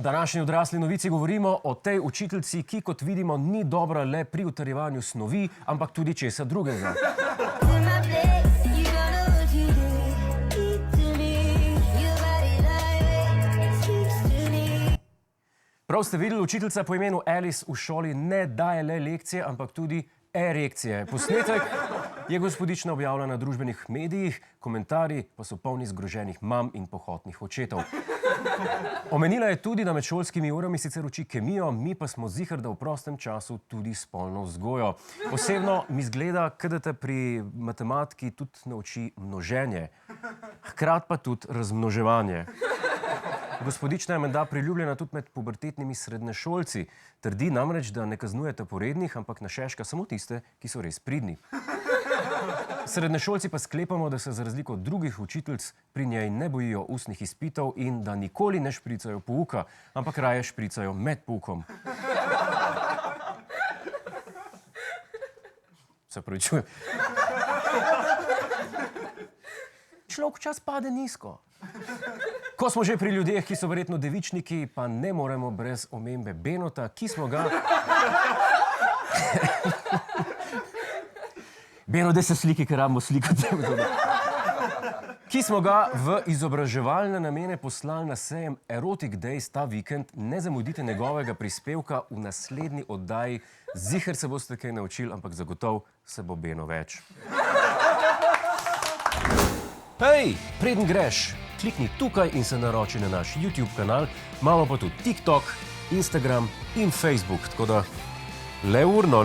današnji odrasli novici govorimo o tej učiteljici, ki, kot vidimo, ni dobra le pri utrjevanju snovi, ampak tudi česa drugega. Prav ste videli, učiteljica po imenu Alice v šoli ne daje le lekcije, ampak tudi erekcije. Posnetek je gospodična objavila na družbenih medijih, komentarji pa so polni zgroženih mam in pohotnih očetov. Omenila je tudi, da med šolskimi urami sicer uči kemijo, mi pa smo ziher, da v prostem času tudi spolno vzgojo. Osebno mi zgleda, da te pri matematiki tudi nauči množenje, hkrat pa tudi razmnoževanje. Gospodična je menda priljubljena tudi med pubertetnimi srednješolci. Trdi namreč, da ne kaznujete porednih, ampak našeška samo tiste, ki so res pridni. Srednješolci pa sklepamo, da se za razliko od drugih učiteljic pri njej ne bojijo ustnih izpitov in da nikoli ne špricajo pouka, ampak raje špricajo med poukom. Se opravičujem. Človek včasih pade nizko. Ko smo že pri ljudeh, ki so verjetno devičniki, pa ne moremo brez omembe Benota, ki smo ga... Beno, daj se sliki, ker rabimo slikati. Ki smo ga v izobraževalne namene poslali na sejem Erotic Days ta vikend. Ne zamudite njegovega prispevka v naslednji oddaji. Ziher se boste kaj naučili, ampak zagotov se bo Beno več. Hej, preden greš, klikni tukaj in se naroči na naš YouTube kanal. Imamo pa tudi TikTok, Instagram in Facebook, tako da le urno.